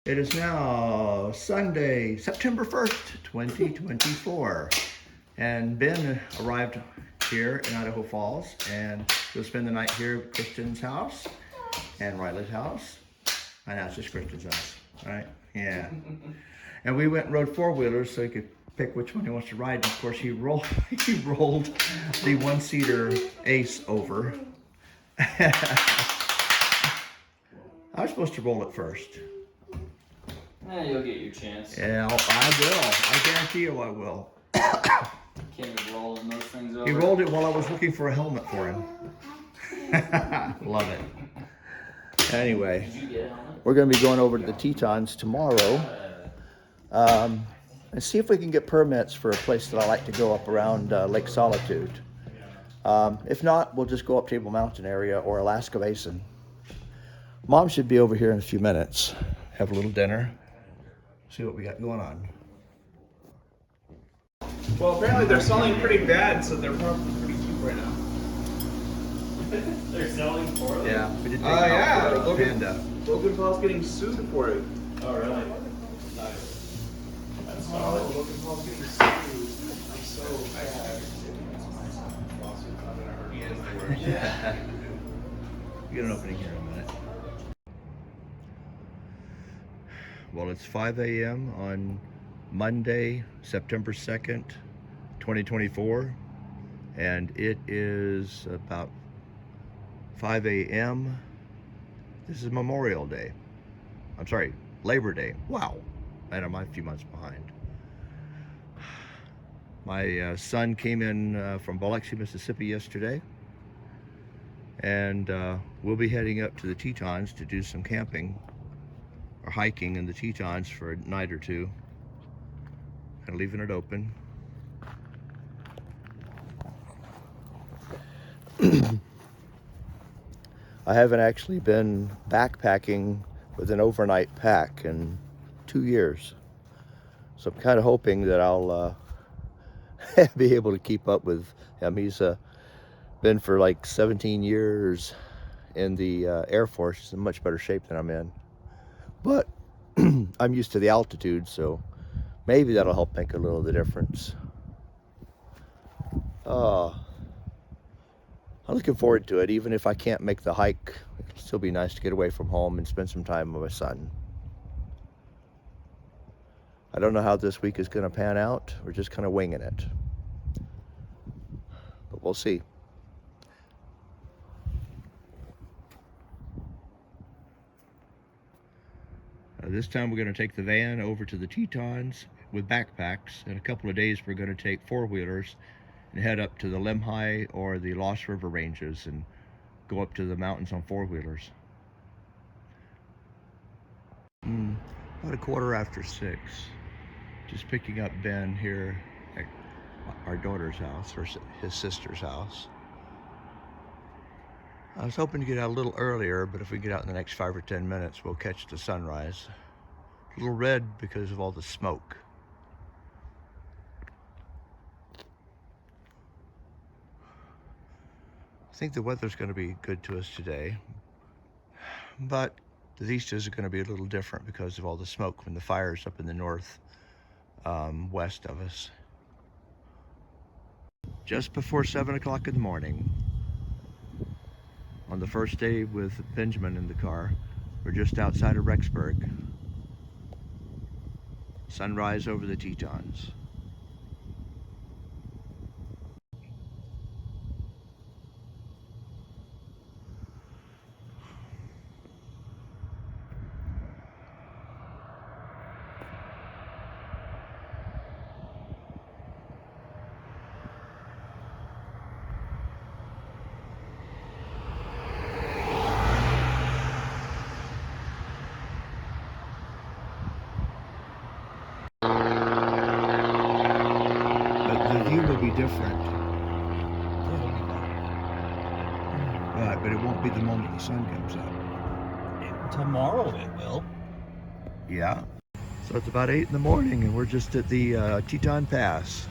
It is now Sunday, September 1st, 2024. And Ben arrived here in Idaho Falls and he'll spend the night here at Kristen's house and Riley's house. I know it's just Kristen's house, right? Yeah. And we went and rode four-wheelers so he could pick which one he wants to ride. And of course he rolled the one-seater Ace over. I was supposed to roll it first. You'll get your chance. Yeah, I will. I guarantee you I will. Kim is rolling those things over. He rolled it while I was looking for a helmet for him. Love it. Anyway, we're going to be going over to the Tetons tomorrow and see if we can get permits for a place that I like to go up around Lake Solitude. If not, we'll just go up Table Mountain area or Alaska Basin. Mom should be over here in a few minutes. Have a little dinner. See what we got going on. Well, apparently they're selling pretty bad, so they're probably pretty cheap right now. They're selling for them? Yeah, we did take yeah, Logan Paul's getting sued for it. Oh, really? Nice. That's solid. Logan Paul's getting sued. I'm so bad. Yeah. Get an opening here in a minute. Well, it's 5 a.m. on Monday, September 2nd, 2024, and it is about 5 a.m. This is Memorial Day. I'm sorry, Labor Day. Wow, and I'm a few months behind. My son came in from Biloxi, Mississippi yesterday, and we'll be heading up to the Tetons to do some camping or hiking in the Tetons for a night or two. Kind of leaving it open. I haven't actually been backpacking with an overnight pack in 2 years. So I'm kind of hoping that I'll be able to keep up with him. He's been for like 17 years in the Air Force. He's in much better shape than I'm in. But I'm used to the altitude, so maybe that'll help make a little of the difference. I'm looking forward to it. Even if I can't make the hike, it'll still be nice to get away from home and spend some time with my son. I don't know how this week is going to pan out. We're just kind of winging it. But we'll see. This time we're going to take the van over to the Tetons with backpacks. In a couple of days we're going to take four-wheelers and head up to the Lemhi or the Lost River ranges and go up to the mountains on four-wheelers. About 6:15. Just picking up Ben here at our daughter's house, or his sister's house. I was hoping to get out a little earlier, but if we get out in the next 5 or 10 minutes, we'll catch the sunrise. A little red because of all the smoke. I think the weather's going to be good to us today, but the vistas are going to be a little different because of all the smoke from the fires up in the north west of us. Just before 7 o'clock in the morning, on the first day with Benjamin in the car, we're just outside of Rexburg. Sunrise over the Tetons. The view will be different. Right, but it won't be the moment the sun comes up. Tomorrow it will. Yeah. So it's about 8 in the morning and we're just at the Teton Pass.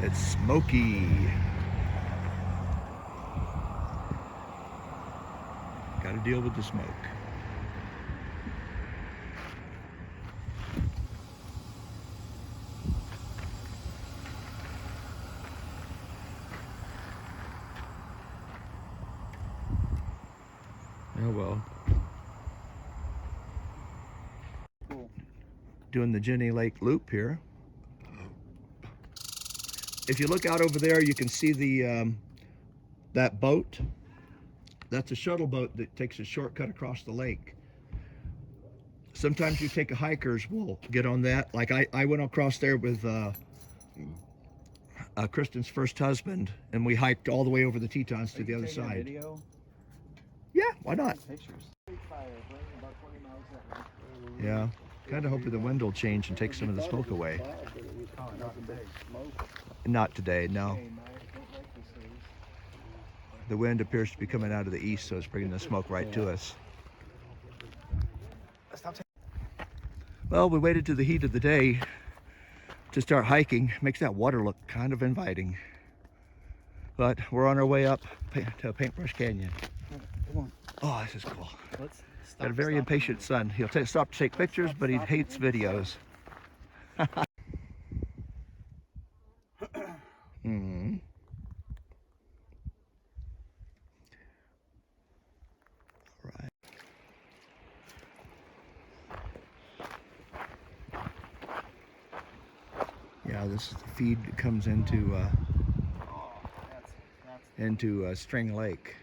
It's smoky. Got to deal with the smoke. Oh well. Cool. Doing the Jenny Lake loop here. If you look out over there, you can see the that boat. That's a shuttle boat that takes a shortcut across the lake. Sometimes you take a hikers will get on that. Like I went across there with Kristen's first husband, and we hiked all the way over the Tetons to the other side. Video? Yeah, why not? Pictures. Yeah, kind of hoping the wind will change and take some of the smoke away. Oh, not today. Not today, no. The wind appears to be coming out of the east, so it's bringing the smoke right to us. Well, we waited to the heat of the day to start hiking. Makes that water look kind of inviting. But we're on our way up to Paintbrush Canyon. Come on. Oh, this is cool. Let's stop. Got a very impatient son. He'll stop to take pictures, but he hates videos. Mm-hmm. All right. Yeah, this is the feed that comes into String Lake.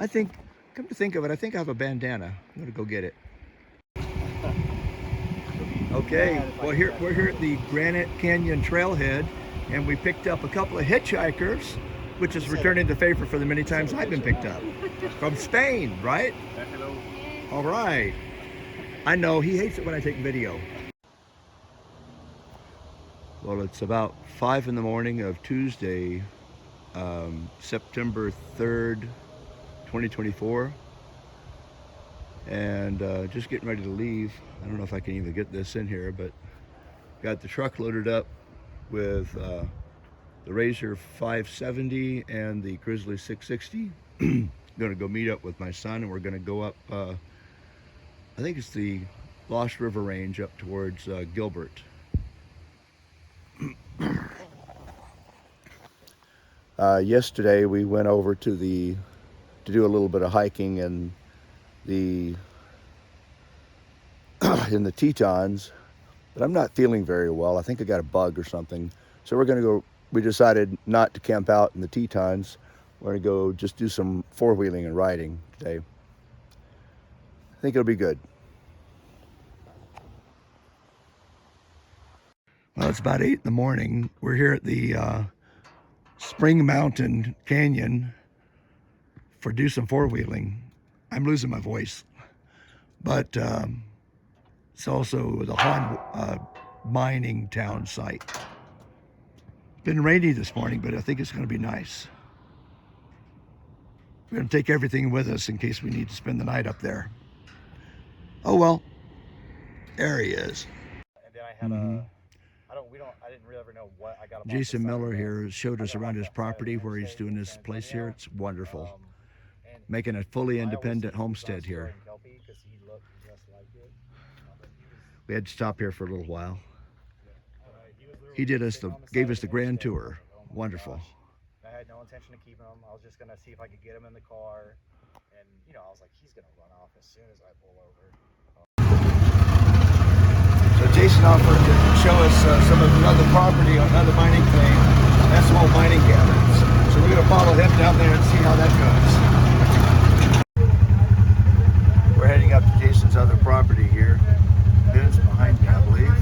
I think, come to think of it, I think I have a bandana. I'm gonna go get it. Okay, well we're here at the Granite Canyon Trailhead, and we picked up a couple of hitchhikers, which is returning the favor for the many times I've been picked up. From Spain, right? Hello. All right. I know, he hates it when I take video. Well, it's about 5 in the morning of Tuesday, September 3rd, 2024. And just getting ready to leave. I don't know if I can even get this in here, but got the truck loaded up with the Razor 570 and the Grizzly 660. Gonna go meet up with my son, and we're gonna go up, I think it's the Lost River Range up towards Gilbert. Yesterday we went over to do a little bit of hiking in the Tetons, but I'm not feeling very well. I think I got a bug or something. So we decided not to camp out in the Tetons. We're gonna go just do some four-wheeling and riding today. I think it'll be good. Well, it's about 8 in the morning. We're here at the Spring Mountain Canyon for do some four-wheeling. I'm losing my voice, but it's also the Han mining town site. It's been rainy this morning, but I think it's going to be nice. We're going to take everything with us in case we need to spend the night up there. Oh well, there he is. And then I had I didn't really ever know what I got. Jason Miller here showed us around his property where he's doing his place here. It's wonderful. Making a fully independent homestead here. We had to stop here for a little while. He gave us the grand tour. Wonderful. I had no intention of keeping him. I was just gonna see if I could get him in the car, and I was like, he's gonna run off as soon as I pull over. So Jason offered to show us some of another property on another mining claim. That's some old mining cabins. So we're gonna follow him down there and see how that goes. We're heading up to Jason's other property here. Ben's behind me, I believe.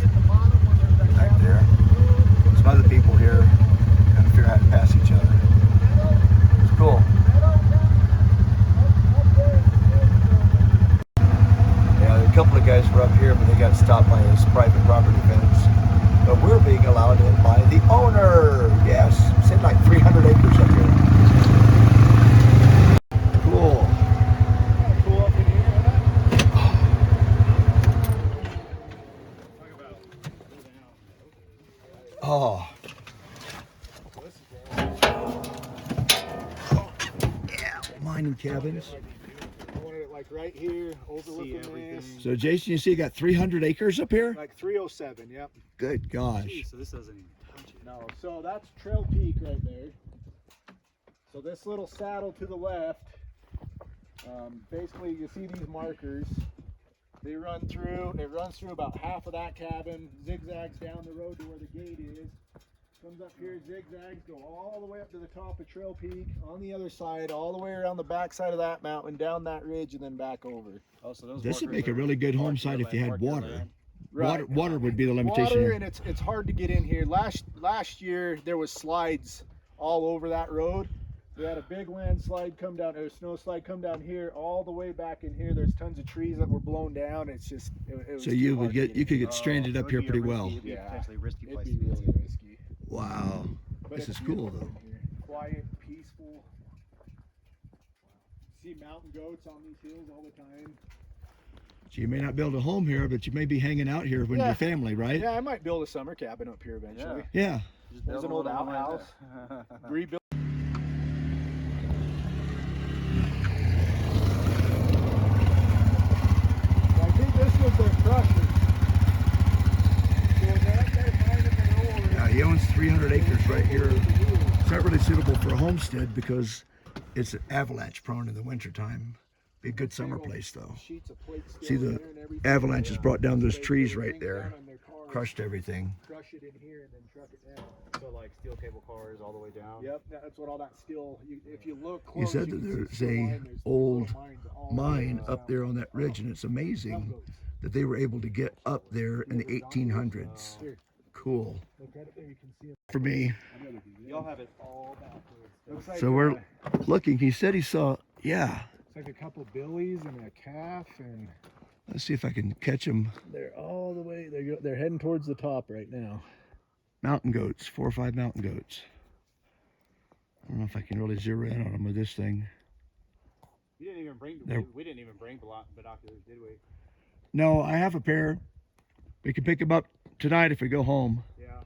Back there. Some other people here trying to figure out how to pass each other. It's cool. Yeah, a couple of guys were up here, but they got stopped by his private property fence. But we're being allowed in by the owner. mining cabins. I wanted it like right here, overlooking this. So Jason, you see you got 300 acres up here? Like 307, yep. Good gosh. Geez, so this doesn't even touch it. No, so that's Trail Peak right there. So this little saddle to the left, basically you see these markers. They run through, it runs through about half of that cabin, zigzags down the road to where the gate is. Comes up here, zigzags, go all the way up to the top of Trail Peak, on the other side, all the way around the back side of that mountain, down that ridge, and then back over. Oh, so those This would markers make a are really good home marking site your if you land, had marking your water. land. Right. Water would be the limitation Water, here. and it's hard to get in here. Last year there was slides all over that road. We had a big landslide come down, or a snow slide come down here, all the way back in here. There's tons of trees that were blown down. It's just, it was So too you hard would to get, you in could here. get stranded So up it'd here be a pretty risky- well. It'd be a potentially risky It'd place be to be. really risky. Wow. But This it's is cool beautiful though. in here. Quiet, peaceful. See mountain goats on these hills all the time. So you may not build a home here, but you may be hanging out here with Yeah. your family, right? Yeah, I might build a summer cabin up here eventually. Yeah. Just There's build an a old little one outhouse. there. Rebuild. I think this was their crusher. So they're up there mining their ore. Yeah, he owns 300 acres right here. It's not really suitable for a homestead because it's avalanche prone in the wintertime. Be a good summer place though. Sheets of plate steel See in the there and everything. avalanches brought down those They trees bring right down there, on their cars, crushed everything. Crush it in here and then truck it down. So like steel cable cars all the way down. Yep, that's what all that steel. If you look He close, said you that can see there's steel a line. There's old little mines all mine around. up there on that ridge, and it's amazing that they were able to get up there in the 1800s. Here, Cool. look right up there. You can see it. For me. Y'all have it all backwards. Looks like So we're looking. He said he saw, yeah. it's like a couple billies and a calf, and Let's see if I can catch them. they're all the way. They're heading towards the top right now. Mountain goats, 4 or 5 mountain goats. I don't know if I can really zero in on them with this thing. We didn't even bring They're- we didn't even bring binoculars, did we? No, I have a pair. We can pick them up tonight if we go home. Yeah. I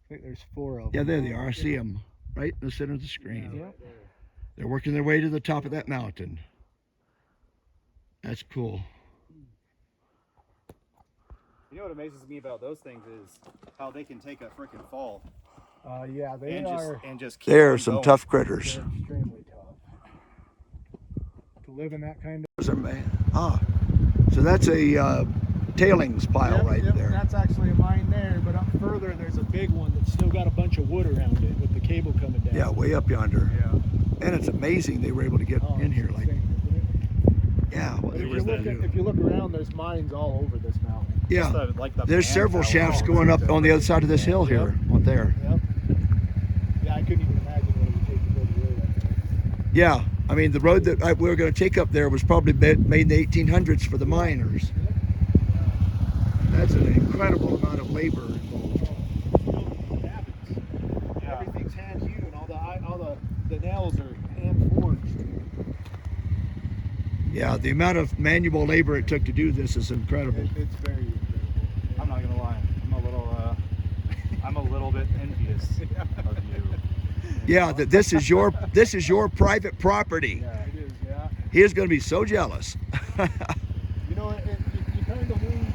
think there's 4 of them. Yeah, there they are. I see them right in the center of the screen. Yeah. Right there. They're working their way to the top of that mountain. That's cool. You know what amazes me about those things is how they can take a freaking fall Yeah, they and are. just keep There are on some going. tough critters. They're extremely tough. To live in that kind of. Those are so that's a tailings pile right there. That's actually a mine there, but up further there's a big one that's still got a bunch of wood around it with the cable coming down. Yeah, way up yonder. Yeah. And it's amazing they were able to get Oh, in here. it's Like, insane, isn't it? yeah, what But they if were you, able look to at, do. if you look around, there's mines all over this mountain. Yeah, Just like the there's several manpower shafts all going up to- on the other side of this hill here, right there. Yep. Yeah, I couldn't even imagine what it would take to build a road up there. Yeah, I mean the road that we were going to take up there was probably made in the 1800s for the miners. That's an incredible amount of labor involved. Yeah. Everything's hand hewn. All the nails are hand forged. Yeah, the amount of manual labor it took to do this is incredible. It's very incredible. I'm not gonna lie. I'm a little bit envious of you. Yeah, that this is your private property. Yeah, it is. Yeah. He is going to be so jealous. You know, you kind of lose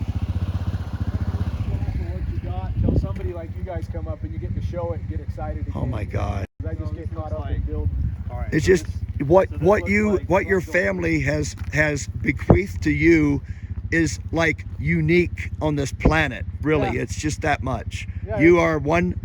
what you got until somebody like you guys come up and you get to show it and get excited again. Oh my God! I just get caught up in building. All right. It's so just this- what so this what looks you like what your structural- family has bequeathed to you is like unique on this planet. Really, Yeah. it's just that much. Yeah, You it's are one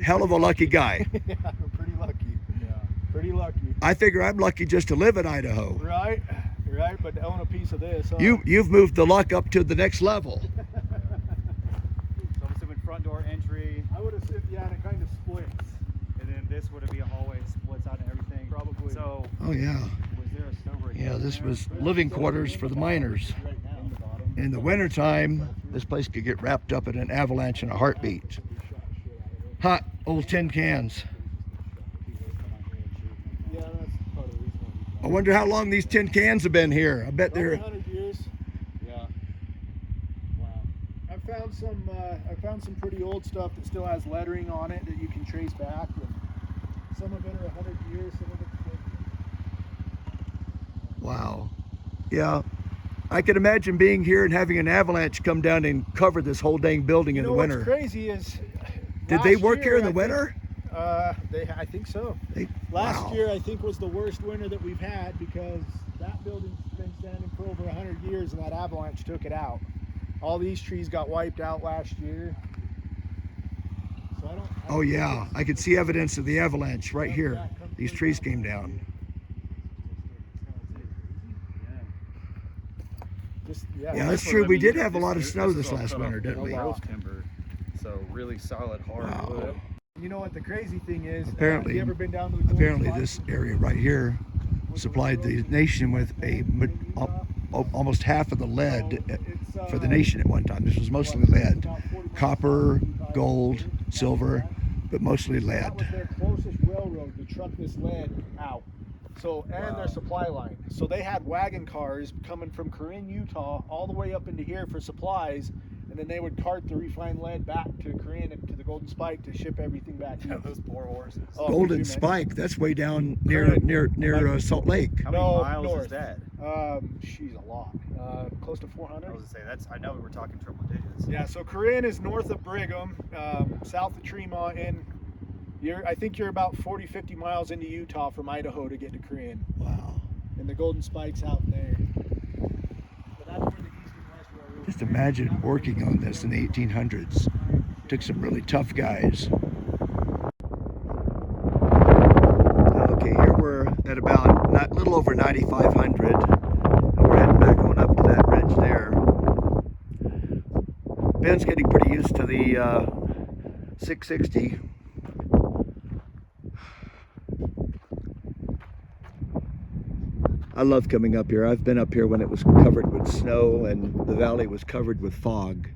hell of a lucky guy. Yeah, I'm pretty lucky. Yeah. Pretty lucky. I figure I'm lucky just to live in Idaho. Right, right. But to own a piece of this. You've moved the luck up to the next level. So I'm assuming front door entry, I would have said, yeah, and it kind of splits. and then this would be a hallway, splits out and everything. Probably. So Oh yeah, was there a stove right yeah. here? This was living quarters for the miners. Right now. In the bottom. In the wintertime, this place could get wrapped up in an avalanche in a heartbeat. Hot old tin cans. Yeah, that's part of the reason why I wonder how long these tin cans have been here. I bet we they're 100 years. Yeah. Wow. I found some pretty old stuff that still has lettering on it that you can trace back. And some of it are 100 years, some of it's 50. Wow. Yeah. I can imagine being here and having an avalanche come down and cover this whole dang building in the winter. What's crazy is, Did they work here in the winter? I think so. Last Wow. year, I think, was the worst winter that we've had because that building's been standing for over 100 years and that avalanche took it out. All these trees got wiped out last year. So I don't Oh yeah, I could see evidence of the avalanche right here. These trees came down. Yeah, that's true. We did have a lot of snow this last winter, didn't we? Growth timber, so really solid, hard wood. You know what the crazy thing is? Apparently, you ever been down to the apparently this area right here supplied the nation with almost half of the lead for the nation at one time. This was mostly lead. Copper, gold, silver, but mostly That was lead. their closest railroad to truck this lead out. So, and their supply line. So they had wagon cars coming from Corinne, Utah, all the way up into here for supplies, and then they would cart the refined lead back to Corinne and to the Golden Spike to ship everything back. Yeah, those poor horses. Oh, Golden could you Spike, that's way down near Salt Lake. How many No, miles north. is that? She's a lot. Close to 400. I was gonna say that's. I know we were talking triple digits. Yeah, so Corinne is north of Brigham, south of Tremont, and I think you're about 40, 50 miles into Utah from Idaho to get to Corinne. Wow. And the Golden Spike's out there. But that's where the East and West Railroad. Just imagine working on this in the 1800s. Took some really tough guys. Okay, here we're at about a little over 9,500. And we're heading back on up to that ridge there. Ben's getting pretty used to the 660. I love coming up here. I've been up here when it was covered with snow and the valley was covered with fog,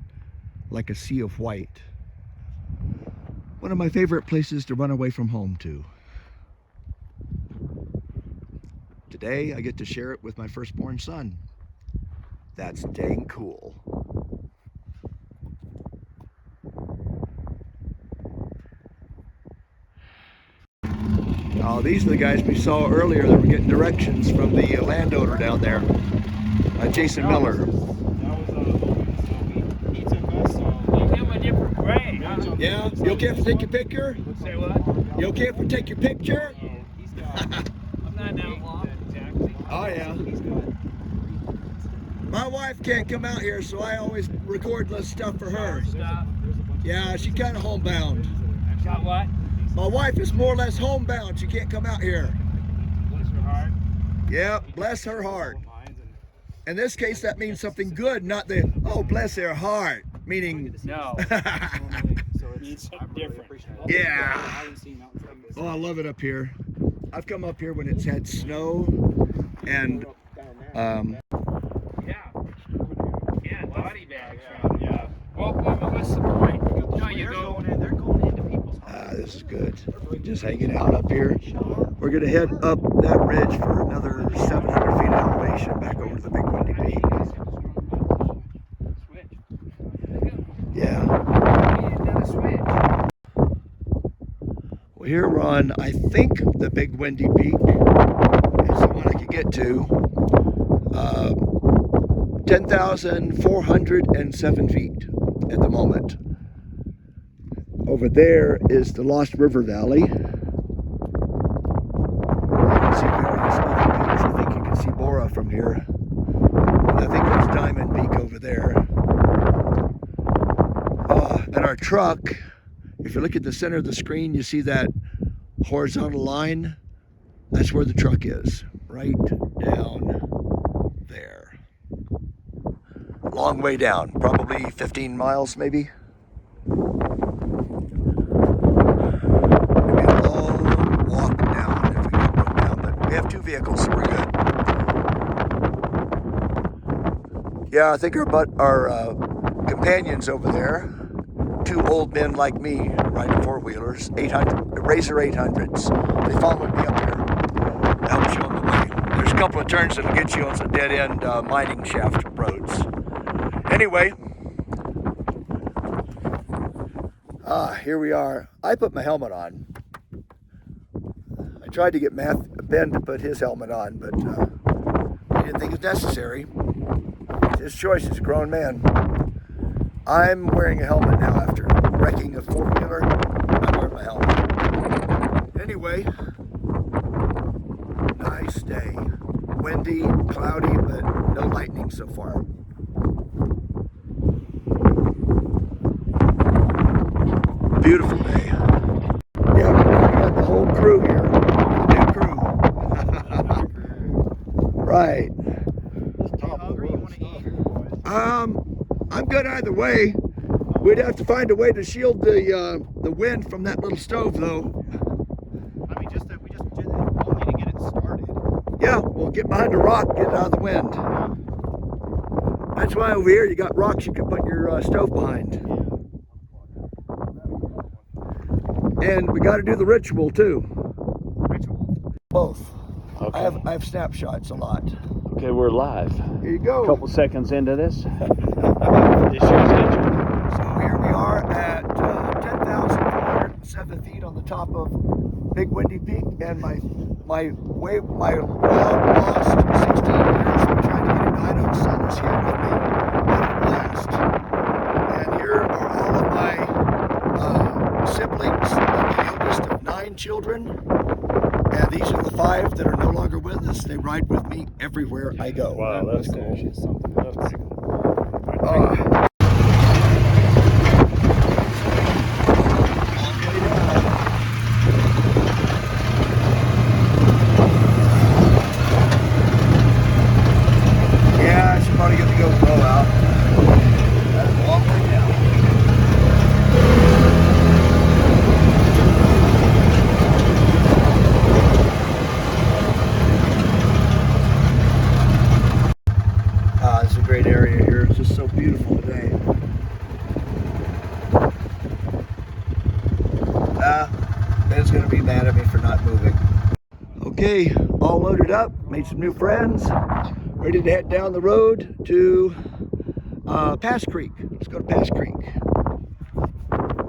like a sea of white. One of my favorite places to run away from home to. Today I get to share it with my firstborn son. That's dang cool. Oh, these are the guys we saw earlier that were getting directions from the landowner down there, Jason Miller. Yeah, you okay if I take your picture? Say what? You okay if I take your picture? I'm not that long. Oh yeah. My wife can't come out here, so I always record less stuff for her. Stop. Yeah, she's kind of homebound. Got what? My wife is more or less homebound. She can't come out here. Bless her heart. Yeah, bless her heart. In this case, that means something good, not the, oh, bless her heart, meaning, No. It's different. yeah. Oh, I love it up here. I've come up here when it's had snow and, Yeah. Yeah, body bags. Yeah. Well, what's the point? No, you go. They're going into people's homes. this is good. Just hanging out up here. We're gonna head up that ridge for another 700 feet of elevation back over to the Big Windy Peak. Yeah. Well, here we're on, I think, the Big Windy Peak. It's the one I could get to. 10,407 feet at the moment. Over there is the Lost River Valley. You can see various other peaks. I think you can see Bora from here. And I think there's Diamond Peak over there. And our truck, if you look at the center of the screen, you see that horizontal line. That's where the truck is, right down there. Long way down, probably 15 miles maybe. Maybe a long walk down if we get broke down, but we have two vehicles, so we're good. Yeah, I think our companions over there, two old men like me riding four-wheelers, Razor 800s. They followed me up here. Helps you on the way. There's a couple of turns that'll get you on some dead-end mining shaft roads. Anyway, here we are. I put my helmet on. I tried to get Ben to put his helmet on, but didn't think it was necessary. It's his choice, he's a grown man. I'm wearing a helmet now after wrecking a four-wheeler. I'm wearing my helmet. Anyway, nice day. Windy, cloudy, but no lightning so far. Beautiful day. Yeah, we got the whole crew here. The new crew. Right. I'm good either way. We'd have to find a way to shield the wind from that little stove, though. I mean, we just did it only to get it started. Yeah, we'll get behind a rock, get it out of the wind. That's why over here you got rocks you can put your stove behind. And we got to do the ritual too. Ritual? Both. Okay. I have snapshots a lot. Okay, we're live. Here you go. A couple seconds into this. This show's nature. So here we are at 10,407 feet on the top of Big Windy Peak, and my long lost 16 years of trying to get an Idaho son is here with me. Having a blast. And here are all of my siblings. I'm the eldest of 9 children, and these are the 5 that are no longer with us. They ride with me everywhere I go. Wow, that's cool. Yeah, I should probably get the GoPro out. That's a long way down. This is a great area here. It's just so beautiful today. Ben's gonna be mad at me for not moving. Okay, all loaded up, made some new friends, ready to head down the road to Pass Creek. Let's go to Pass Creek.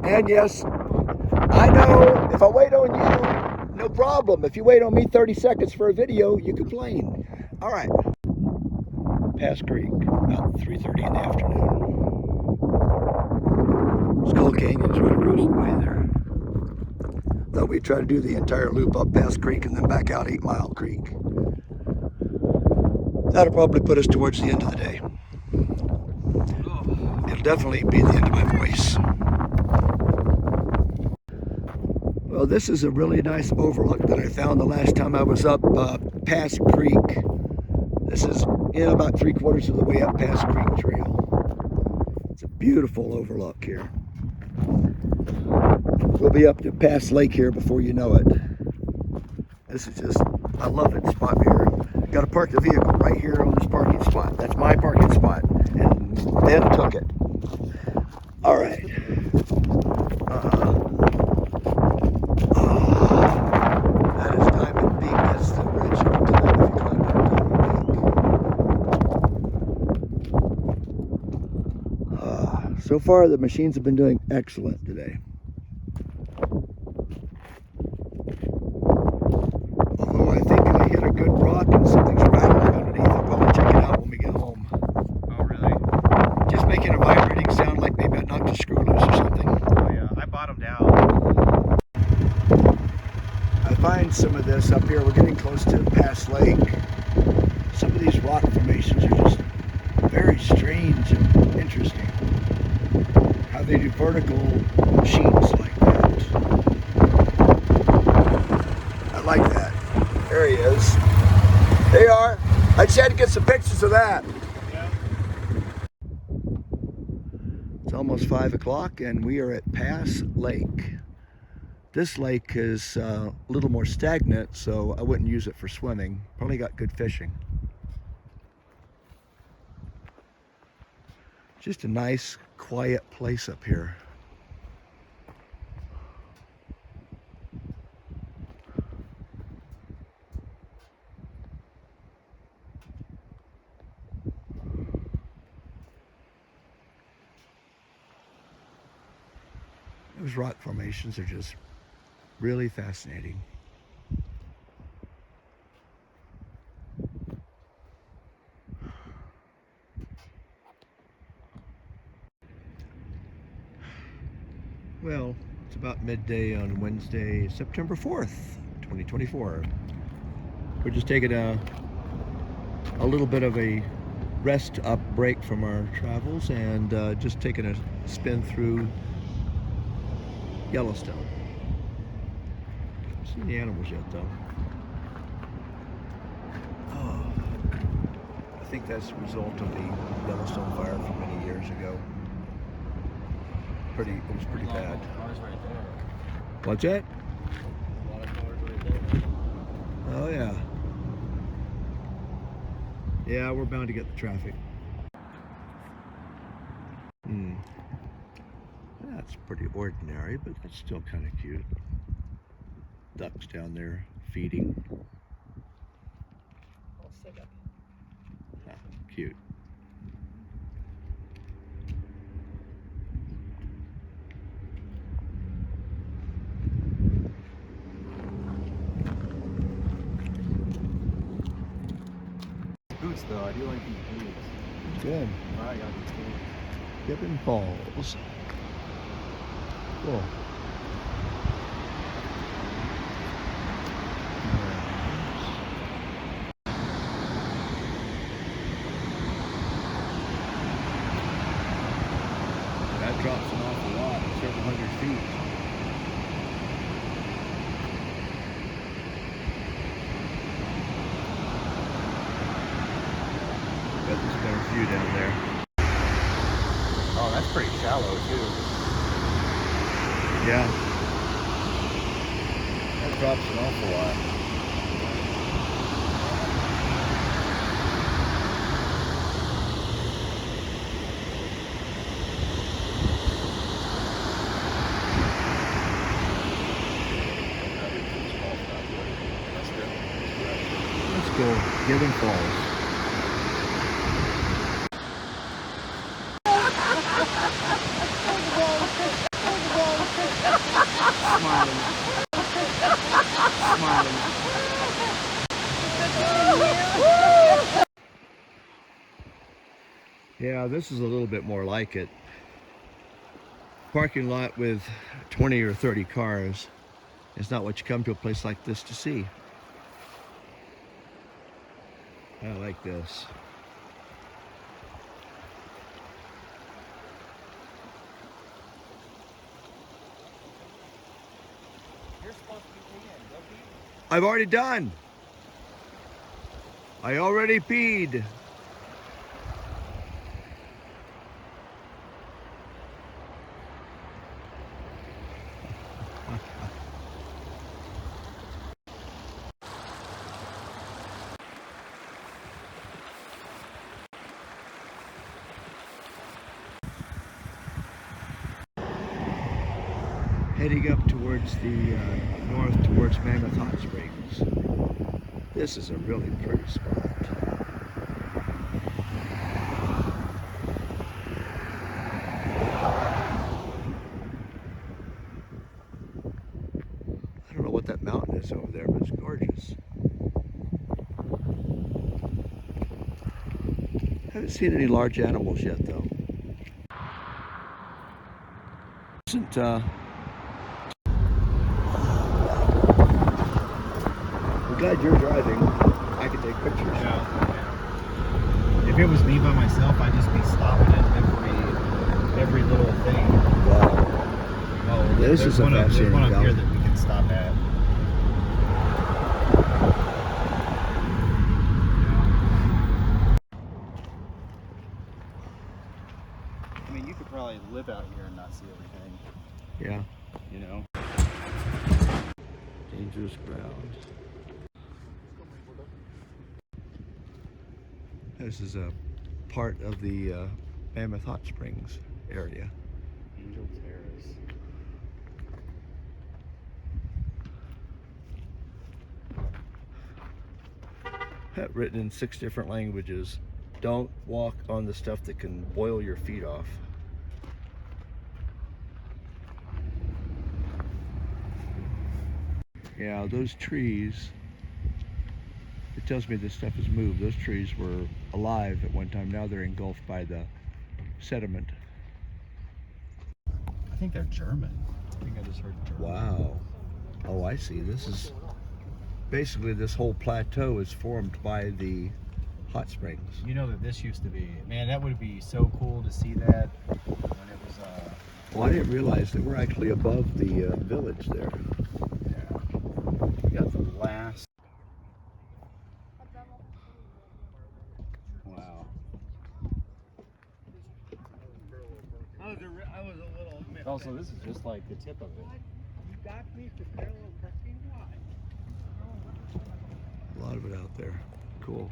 And yes, I know if I wait on you, no problem. If you wait on me 30 seconds for a video, you complain. All right. Pass Creek, about 3:30 in the afternoon. Skull Canyon's right across the way there. Thought we'd try to do the entire loop up Pass Creek and then back out 8 Mile Creek. That'll probably put us towards the end of the day. It'll definitely be the end of my voice. Well, this is a really nice overlook that I found the last time I was up Pass Creek. This is about 3/4 of the way up Pass Creek Trail. It's a beautiful overlook here. We'll be up to Pass Lake here before you know it. This is just, I love it spot here. Got to park the vehicle right here on this parking spot. That's my parking spot, and Ben took it. All right. That is Diamond Peak. That's the ridge you can climb if you climb up Diamond Peak. So far, the machines have been doing excellent today. Although I think I hit a good rock and something's rattling underneath. I'll probably check it out when we get home. Oh, really? Just making a vibrating sound like maybe I knocked a screw loose or something. Oh, yeah. I bottomed out. I find some of this up here. We're getting close to Pass Lake. Some of these rock formations are just very strange and interesting. How they do vertical sheets like that. I like that. There he is. There you are. I just had to get some pictures of that. Yeah. It's almost 5 o'clock and we are at Pass Lake. This lake is a little more stagnant, so I wouldn't use it for swimming. Probably got good fishing. Just a nice, quiet place up here. Those rock formations are just really fascinating. Well, it's about midday on Wednesday, September 4th, 2024. We're just taking a little bit of a rest up break from our travels and just taking a spin through Yellowstone. Haven't seen the animals yet though. Oh, I think that's a result of the Yellowstone fire from many years ago. It was pretty bad. Cars right there. What's that? A lot of cars right there. Oh yeah. Yeah, we're bound to get the traffic. That's pretty ordinary, but that's still kind of cute. Ducks down there feeding. All set up. Ah, cute. Boots though, I do like these boots. Good. I got these boots. Gibbon Falls. Cool. That drops an awful lot, several hundred feet. Bet there's quite a few down there. Oh, that's pretty shallow too. Yeah. That drops an awful lot. Let's go. Gibbon Falls. Yeah, this is a little bit more like it. Parking lot with 20 or 30 cars is not what you come to a place like this to see. I like this. You're supposed to be peeing, go pee. I've already done. I already peed. Heading up towards the north towards Mammoth Hot Springs. This is a really pretty spot. I don't know what that mountain is over there, but it's gorgeous. Haven't seen any large animals yet though. Isn't I'm glad you're driving. I can take pictures. Yeah. If it was me by myself, I'd just be stopping at every little thing. Wow. Oh, This is a fascinating there's one up here valley. that we can stop at. I mean, you could probably live out here and not see everything, Yeah. you know? Dangerous ground. This is a part of the Mammoth Hot Springs area. Angel Terrace. Written in 6 different languages. Don't walk on the stuff that can boil your feet off. Yeah, those trees, it tells me this stuff has moved. Those trees were alive at one time. Now they're engulfed by the sediment. I think they're German. I think I just heard. Wow. Oh, I see. This is basically this whole plateau is formed by the hot springs. You know that this used to be, man, that would be so cool to see that when it was, Well, I didn't realize that we're actually above the village there. we got the last. Wow. I was a little miffed. Also, this is just like the tip of it. You got me for parallel parking? Why? A lot of it out there. Cool.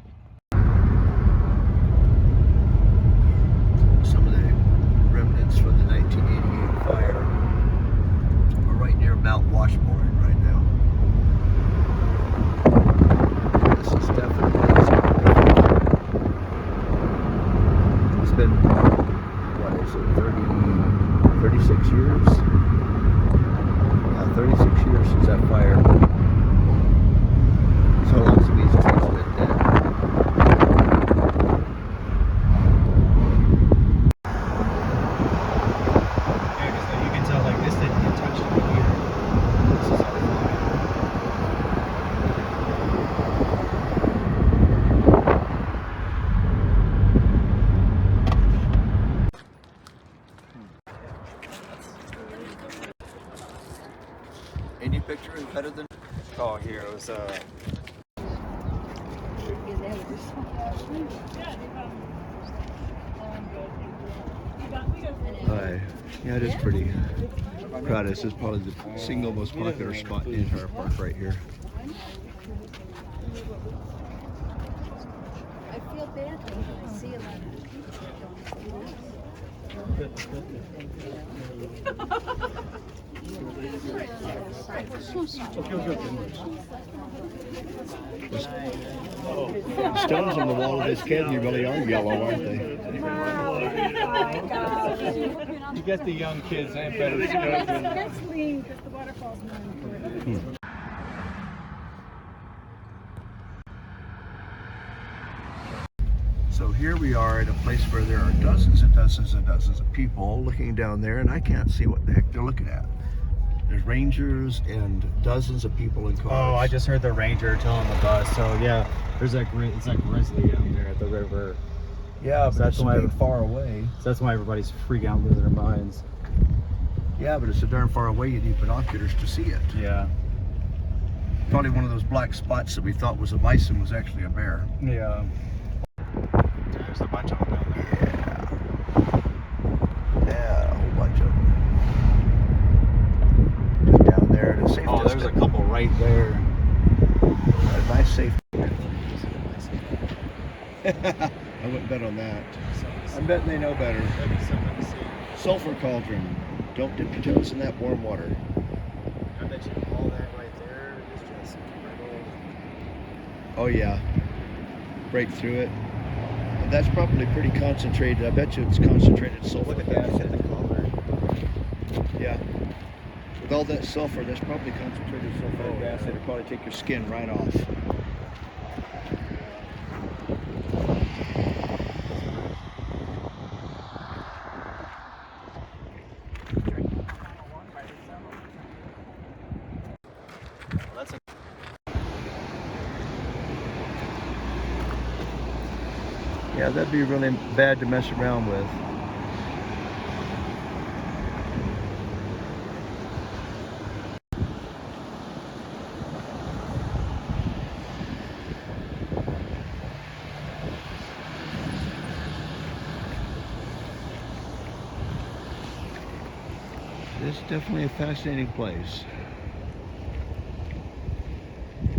Some of the remnants from the 1988 fire. We're right near Mount Washburn right now. This is definitely it's been, what is it, 36 years? Yeah, 36 years since that fire. So long as these trees been dead. Yeah, because you can tell, like, this didn't get touched in here. This is all fine. Any picture is better than. Oh, here it was, Yeah, it is pretty crowded. This is probably the single most popular spot in the entire park right here. I feel bad when I see a lot of The stones on the wall of this canyon really are yellow, aren't they? You get the young kids and better That's lean because the waterfall's more important. So here we are at a place where there are dozens and dozens and dozens of people looking down there, and I can't see what the heck they're looking at. There's rangers and dozens of people in cars. oh, I just heard the ranger telling the bus. So yeah, there's that it's like grizzly down there at the river. Yeah, but that's it's why- so far away. So that's why everybody's freaking out, losing their minds. Yeah, but it's so darn far away you need binoculars to see it. Yeah. Probably one of those black spots that we thought was a bison was actually a bear. Yeah. There's a bunch of them down there. Yeah, a whole bunch of them. Just down there at a safe Oh, there's a couple right there. A nice safe. I wouldn't bet on that. I'm betting they know better. That'd be something to see. Sulfur cauldron. Don't dip your toes in that warm water. I bet you all that right there is just brittle. Oh yeah. Break through it. And that's probably pretty concentrated. I bet you it's concentrated sulfur. Look at that, hit the collar. Yeah. With all that sulfur, that's probably concentrated sulfuric acid. It'll probably take your skin right off. Yeah, that'd be really bad to mess around with. This is definitely a fascinating place.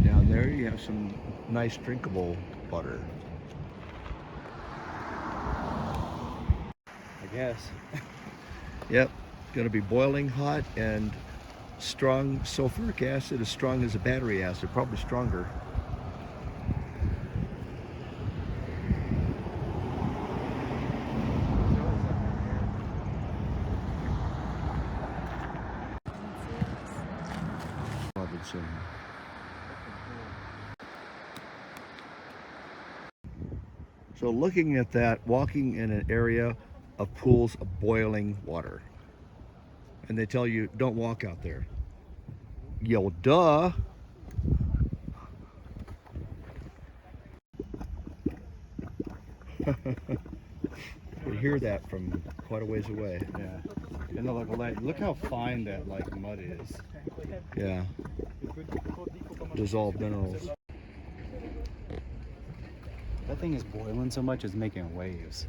Down there you have some nice drinkable water. I guess. Yep, gonna be boiling hot and strong sulfuric acid, as strong as a battery acid, probably stronger. Robinson. So looking at that, walking in an area of pools of boiling water. and they tell you don't walk out there. Yo, duh. You hear that from quite a ways away. Yeah. And look how fine that like mud is. Yeah. Dissolved minerals. That thing is boiling so much it's making waves.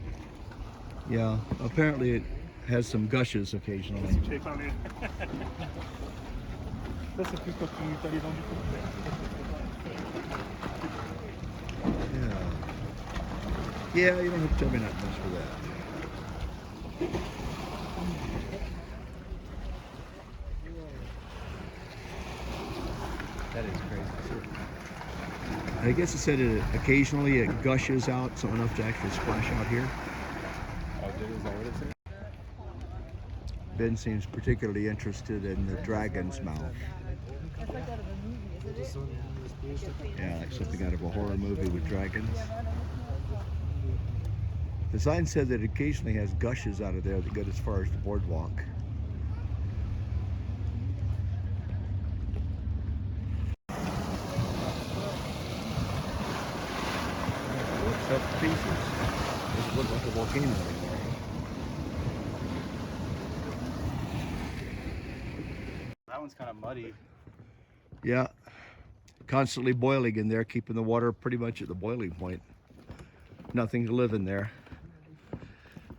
Yeah. Apparently it has some gushes occasionally. Yeah. Yeah, you don't have to tell me not much for that. That is crazy. I guess it said occasionally it gushes out, so enough to actually splash out here. Oh, is that what it said? Ben seems particularly interested in the dragon's mouth. Yeah, like something out of a horror movie with dragons. The sign said that it occasionally has gushes out of there that go as far as the boardwalk. Looks up to pieces. Doesn't look like a volcano anymore. That one's kind of muddy. Yeah, constantly boiling in there, keeping the water pretty much at the boiling point. Nothing to live in there.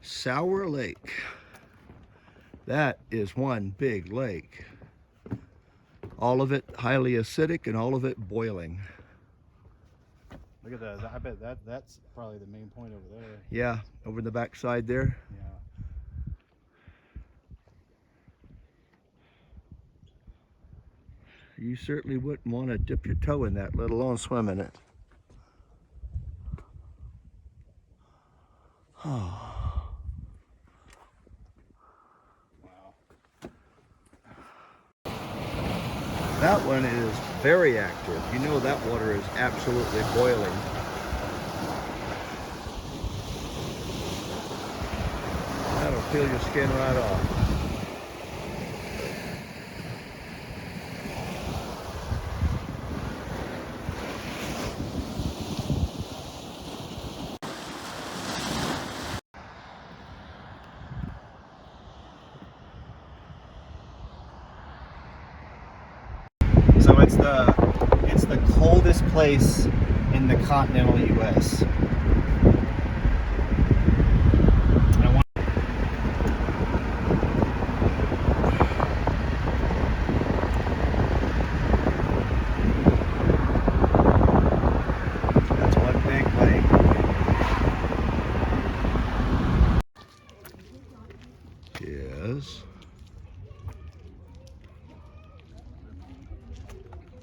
Sour Lake. That is one big lake. All of it highly acidic and all of it boiling. Look at that. I bet that's probably the main point over there. Yeah, over the backside there. Yeah. You certainly wouldn't want to dip your toe in that, let alone swim in it. Oh. Wow. That one is very active. You know that water is absolutely boiling. That'll peel your skin right off. So it's the coldest place in the continental U.S. That's one big lake. Yes.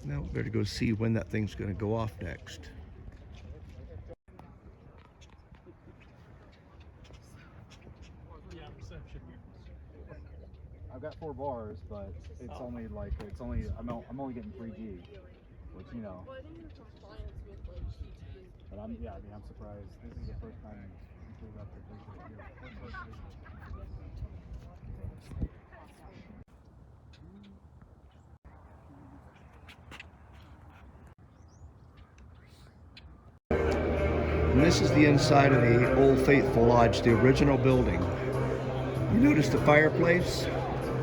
Now we better go see when that thing's going to go off next. I've got 4 bars, but it's only I'm only getting 3G, which you know. But I'm surprised. This is the first time we got the And this is the inside of the Old Faithful Lodge, the original building. You notice the fireplace?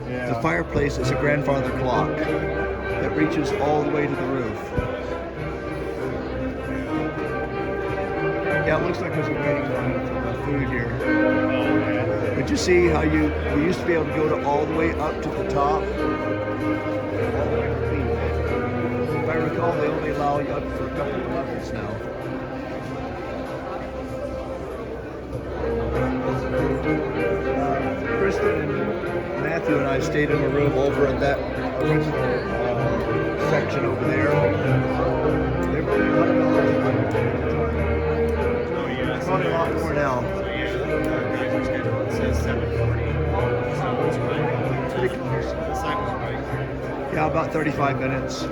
Yeah. The fireplace is a grandfather clock that reaches all the way to the roof. Yeah, it looks like there's a waiting line for food here. But you see how we used to be able to go to all the way up to the top? If I recall, they only allow you up for a couple of levels now. Kristen and Matthew and I stayed in a room over at that original section over there. They were $100. Probably a lot more now. It says 7:40. So it's right. Pretty close. The sign was right. Yeah, about 35 minutes.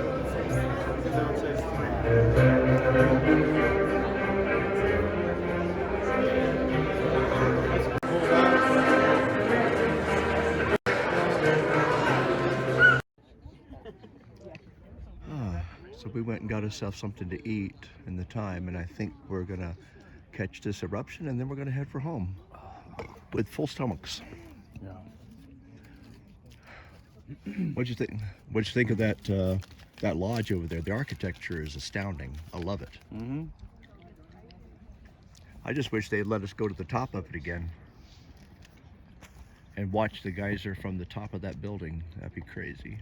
So we went and got ourselves something to eat in the time, and I think we're gonna catch this eruption, and then we're gonna head for home with full stomachs. Yeah. What'd you think? What'd you think of that lodge over there? The architecture is astounding. I love it. Mm-hmm. I just wish they'd let us go to the top of it again and watch the geyser from the top of that building. That'd be crazy.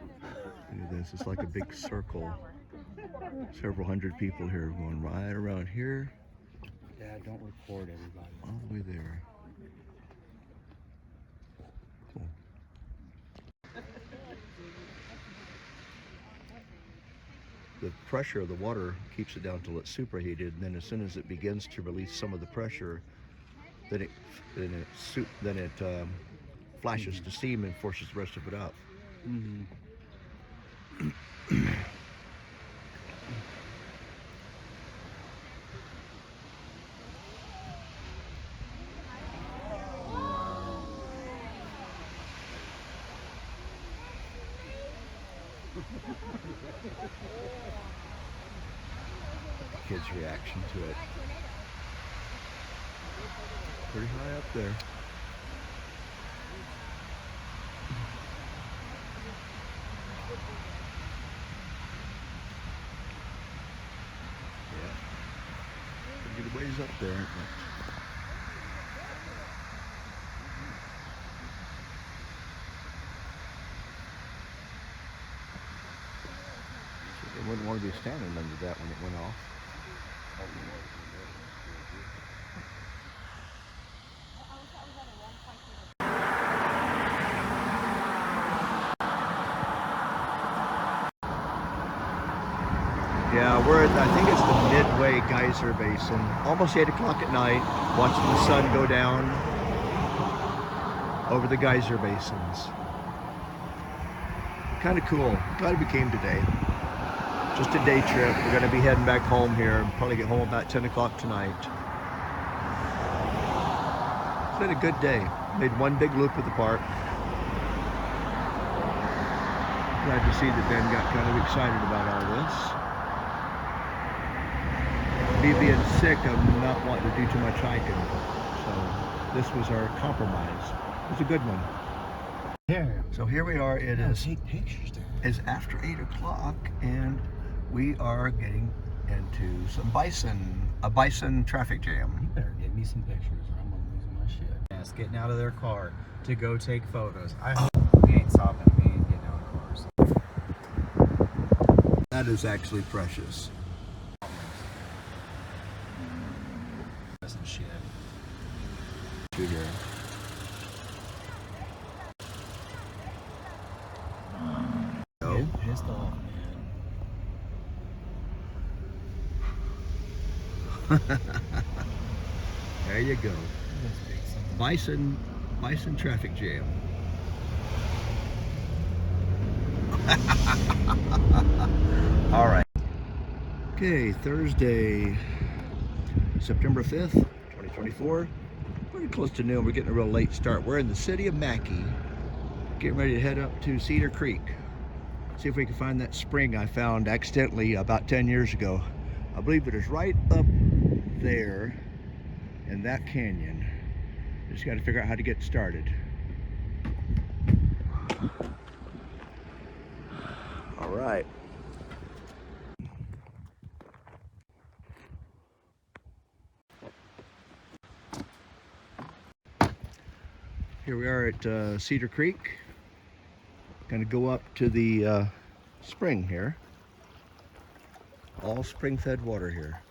Look at this. It's like a big circle. Several hundred people here going right around here, Yeah, don't record everybody. all the way there. Cool. The pressure of the water keeps it down till it's superheated, and then as soon as it begins to release some of the pressure, then it flashes to steam and forces the rest of it out. Mm-hmm. Kids' reaction to it. Pretty high up there. Yeah. Pretty good ways up there, aren't we? They wouldn't want to be standing under that when it went off. Yeah, we're at, I think it's the Midway Geyser Basin. Almost 8 o'clock at night, watching the sun go down over the geyser basins. Kind of cool. Glad we came today. Just a day trip. We're going to be heading back home here. Probably get home about 10 o'clock tonight. It's been a good day. Made one big loop of the park. Glad to see that Ben got kind of excited about all this. Me being sick, I'm not wanting to do too much hiking. So this was our compromise. It was a good one. Yeah. So here we are. It is Take pictures there. is after 8 o'clock, and we are getting into a bison traffic jam. You better get me some pictures or I'm gonna lose my shit. Yes, getting out of their car to go take photos. I hope we ain't stopping. We ain't getting out of cars. That is actually precious. Some shit. To here. Go. Pissed off, man. There you go. Bison traffic jam. All right. Okay, Thursday, September 5th, 2024. Pretty close to noon. We're getting a real late start. We're in the city of Mackay, getting ready to head up to Cedar Creek. See if we can find that spring I found accidentally about 10 years ago. I believe it is right up there in that canyon. Just got to figure out how to get started. All right. Here we are at Cedar Creek. Gonna go up to the spring here. All spring-fed water here.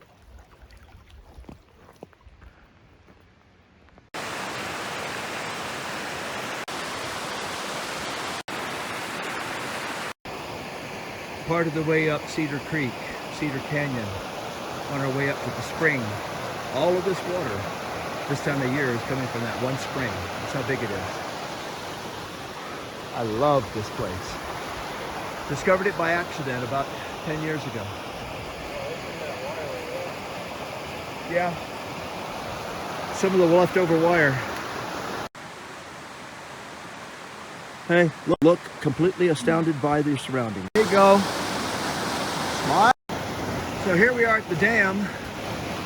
Part of the way up Cedar Creek, Cedar Canyon, on our way up to the spring. All of this water this time of year is coming from that one spring. That's how big it is. I love this place. Discovered it by accident about 10 years ago. Yeah. Some of the leftover wire. Hey, look completely astounded by their surroundings. There you go. Smile. So here we are at the dam.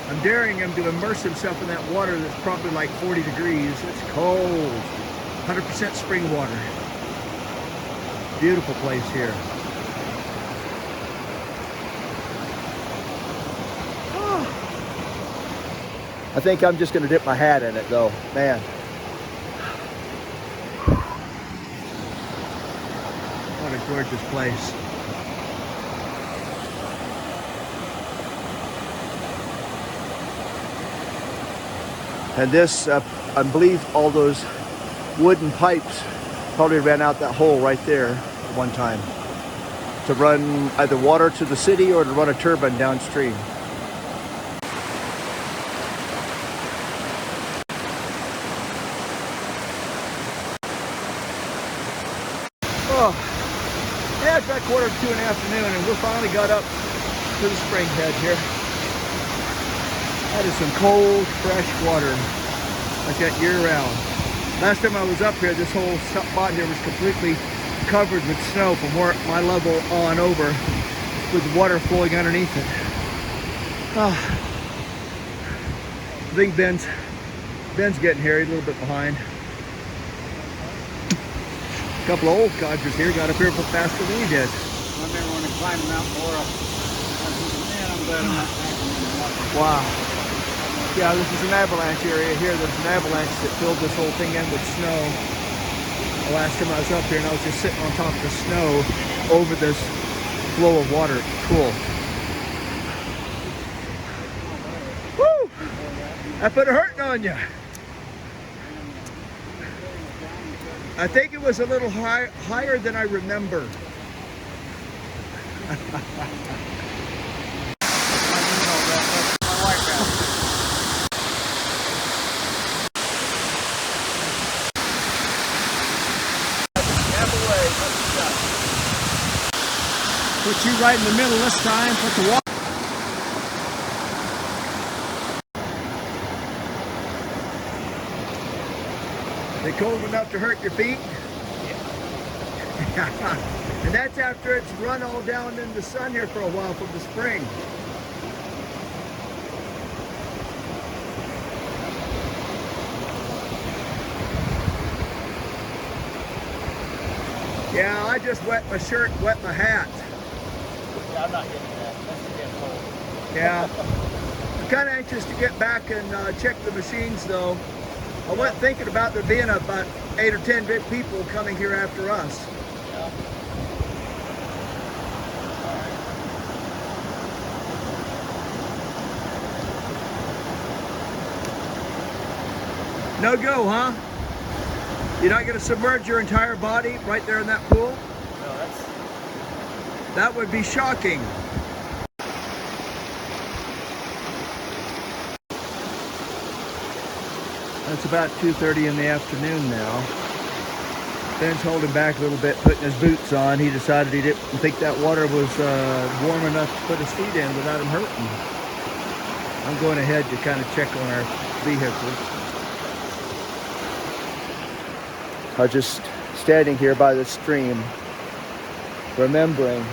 I'm daring him to immerse himself in that water that's probably like 40 degrees. It's cold. 100% spring water. Beautiful place here. I think I'm just going to dip my hat in it though. Man. What a gorgeous place. And this, I believe all those wooden pipes probably ran out that hole right there at one time to run either water to the city or to run a turbine downstream. Oh, yeah, it's about 1:45 in the afternoon and we finally got up to the spring head here. That is some cold, fresh water, like that year-round. Last time I was up here, this whole spot here was completely covered with snow from where my level on over, with water flowing underneath it. Oh. I think Ben's getting here. He's a little bit behind. A couple of old codgers here got up here faster than we did. I remember when I climbed Mount Laurel. Man, I'm glad I'm not packing in the water. Wow. Yeah, this is an avalanche area here. There's an avalanche that filled this whole thing in with snow. The last time I was up here and I was just sitting on top of the snow over this flow of water. Cool. Woo! That put a hurting on you. I think it was a little higher than I remember. Put you right in the middle this time. Put the water. They cold enough to hurt your feet? Yeah. And that's after it's run all down in the sun here for a while from the spring. Yeah, I just wet my shirt, wet my hat. Yeah, I'm not getting that. That's getting cold. Yeah. I'm kind of anxious to get back and check the machines though. I wasn't thinking about there being about 8 or 10 big people coming here after us. Yeah. No go, huh? You're not going to submerge your entire body right there in that pool? No, that's... That would be shocking. It's about 2:30 in the afternoon now. Ben's holding back a little bit, putting his boots on. He decided he didn't think that water was warm enough to put his feet in without him hurting. I'm going ahead to kind of check on our vehicles. I was just standing here by the stream, remembering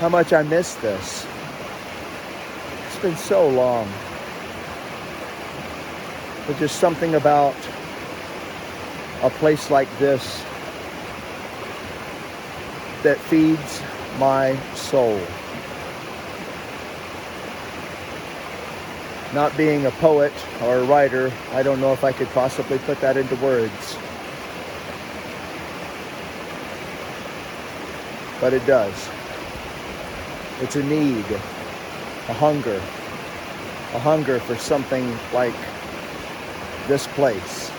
how much I miss this. It's been so long. But just something about a place like this that feeds my soul. Not being a poet or a writer, I don't know if I could possibly put that into words. But it does. It's a need, a hunger for something like this place.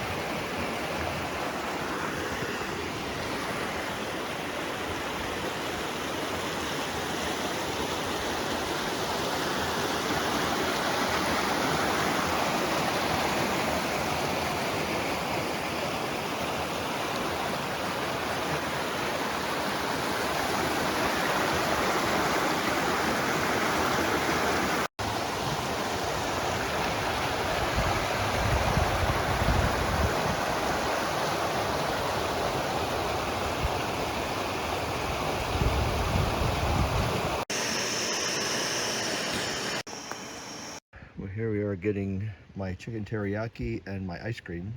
here getting my chicken teriyaki and my ice cream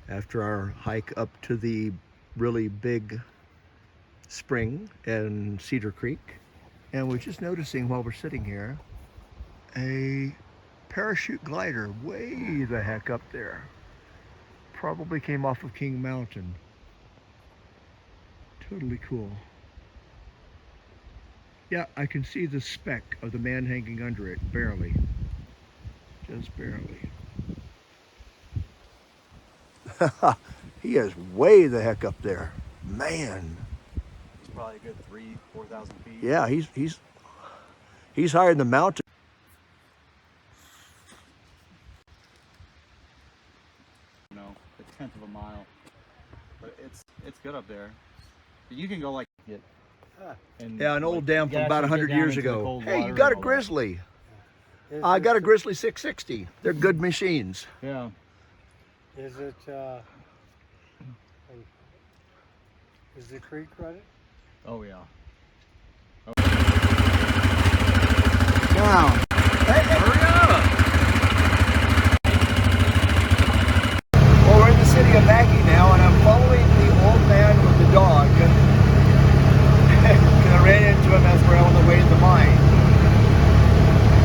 after our hike up to the really big spring in Cedar Creek. And we're just noticing while we're sitting here a parachute glider way the heck up there. Probably came off of King Mountain. Totally cool. Yeah, I can see the speck of the man hanging under it, barely. Just barely. He is way the heck up there. Man. It's probably a good 3,000-4,000 feet. Yeah, he's higher than the mountain. You know, a tenth of a mile. But it's good up there. You can go like Yeah, an old dam from about 100 years ago. Hey, you got a grizzly. Is I got a it- Grizzly 660. They're good machines. Yeah. Is the creek running? Oh yeah. Now, Hurry up! well, we're in the city of Mackay now, and I'm following the old man with the dog. I ran into him as we're on the way to the mine.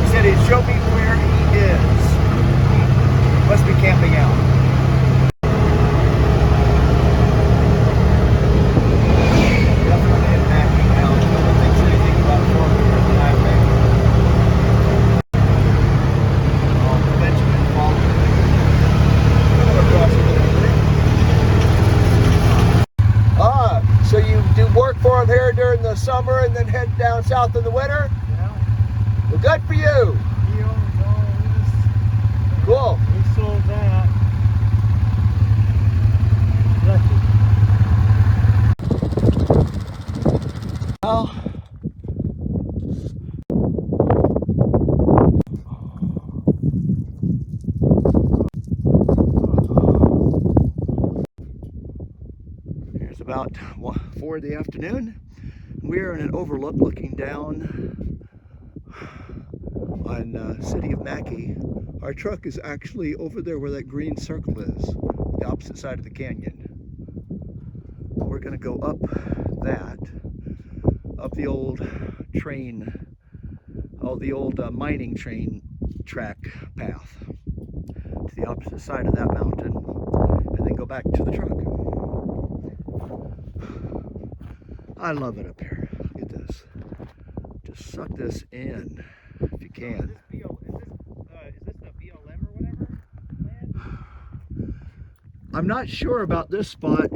He said he'd show me where he is. He must be camping out. Definitely in Mackay now. Nobody thinks anything about Florida or the highway. Benjamin Falcon. Across the river. So you do work for him here during the summer and then head down south in the winter? Yeah. Well, good for you. He owns all this. Cool. He sold that. Lucky. Well, it's about 4 in the afternoon. We're in an overlook looking down on city of Mackay. Our truck is actually over there where that green circle is, the opposite side of the canyon. We're going to go up that, up the old train, the old mining train track path to the opposite side of that mountain, and then go back to the truck. I love it up here. Look at this. Just suck this in if you can. Is this the BLM or whatever land? I'm not sure about this spot.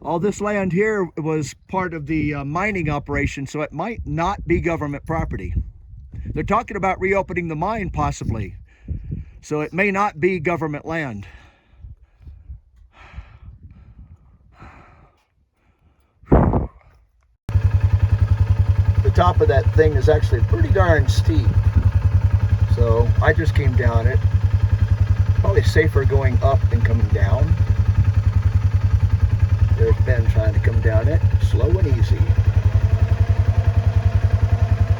All this land here was part of the mining operation, so it might not be government property. They're talking about reopening the mine possibly, so it may not be government land. The top of that thing is actually pretty darn steep, so I just came down it. Probably safer going up than coming down. There's Ben trying to come down it, slow and easy.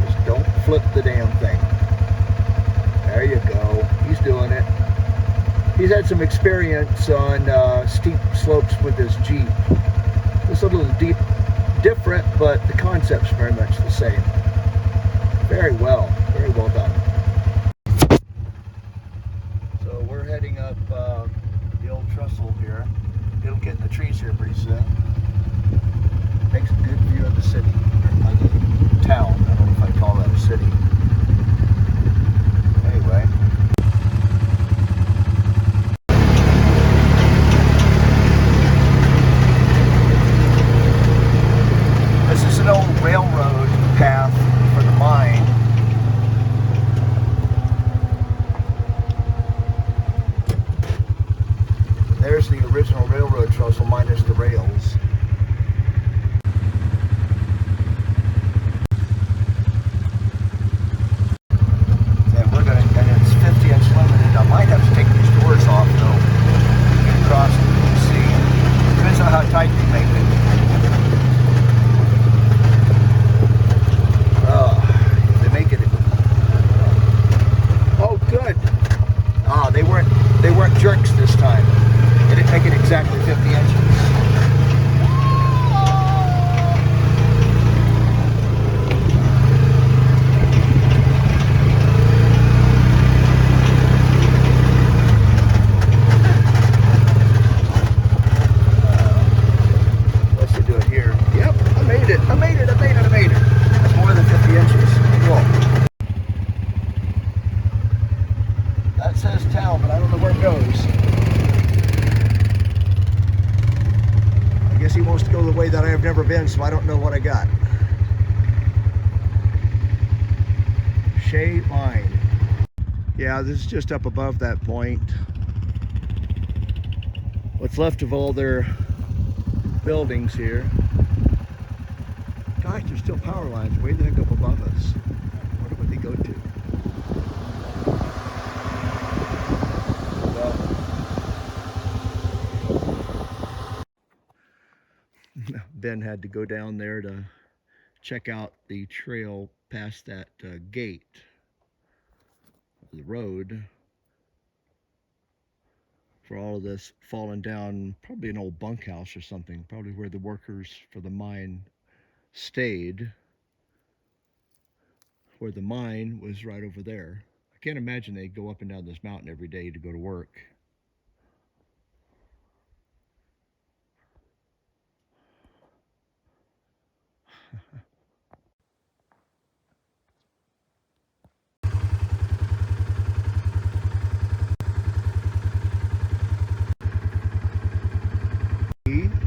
Just don't flip the damn thing. There you go, he's doing it. He's had some experience on steep slopes with his Jeep. It's a little different, but the concept's very much the same. Very well done. So we're heading up the old trestle here. It'll get in the trees here pretty soon. Makes a good view of the city, or I mean town. I don't know if I call that a city. Anyway. This is an old railroad path for the mine. There's the original railroad trestle minus the rails. And it's 50-inch limited. I might have to take these doors off though. Get across and see. Depends on how tight they make it. If they make it way that I have never been, so I don't know what I got. Shea Pine. Yeah, this is just up above that point. What's left of all their buildings here. Gosh, there's still power lines way the heck up above us. I wonder what they go to. Ben had to go down there to check out the trail past that gate, the road, for all of this falling down, probably an old bunkhouse or something, probably where the workers for the mine stayed, where the mine was right over there. I can't imagine they go up and down this mountain every day to go to work.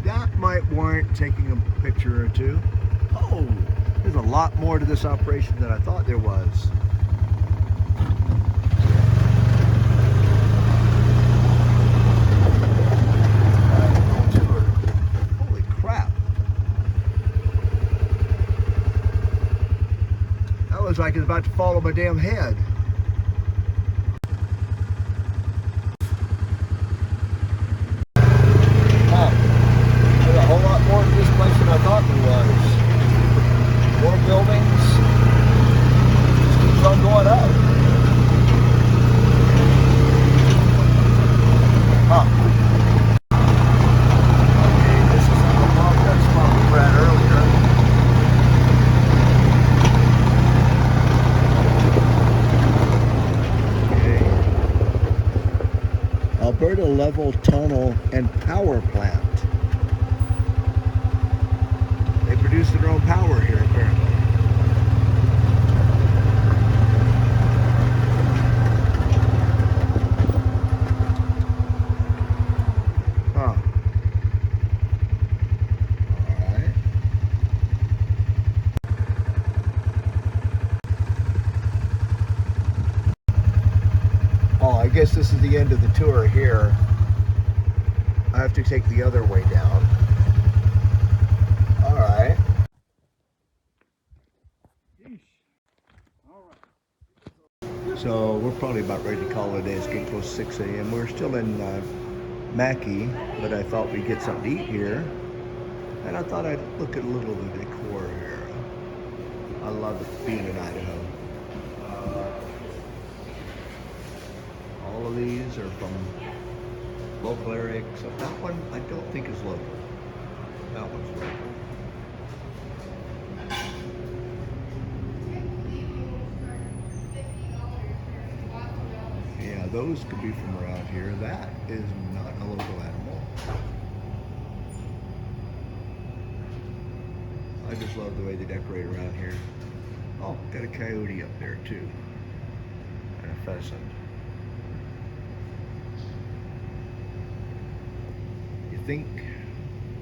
That might warrant taking a picture or two. Oh, there's a lot more to this operation than I thought there was. Holy crap. That looks like it's about to fall on my damn head. There's a whole lot more to this place than I thought there was. More buildings. Just keeps on going up. Okay, this is above that spot we were at earlier. Okay. Alberta Level Tunnel and Power Plant. They produce their own power here, apparently. Huh. Alright. Oh, I guess this is the end of the tour here. I have to take the other way down. Alright. So we're probably about ready to call it a day. It's getting close to 6 a.m. We're still in Mackay, but I thought we'd get something to eat here. And I thought I'd look at a little of the decor here. I love it being in Idaho. All of these are from local area, except that one I don't think is local. That one's local. Yeah, those could be from around here. That is not a local animal. I just love the way they decorate around here. Oh, got a coyote up there too. And a pheasant. You think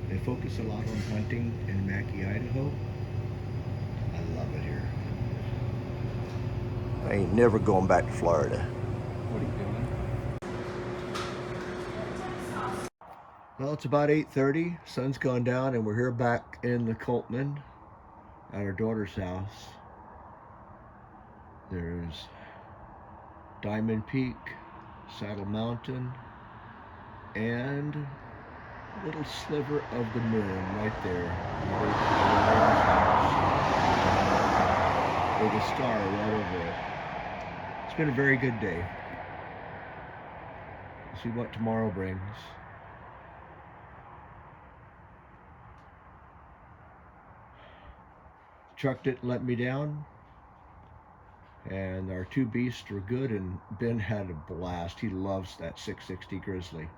they focus a lot on hunting in Mackay, Idaho? I love it here. I ain't never going back to Florida. What are you doing? Well, it's about 8:30. Sun's gone down and we're here back in the Coltman at our daughter's house. There's Diamond Peak, Saddle Mountain, and a little sliver of the moon right there. With a star right over it. It's been a very good day. We'll see what tomorrow brings. Truck didn't let me down, and our two beasts were good, and Ben had a blast. He loves that 660 Grizzly.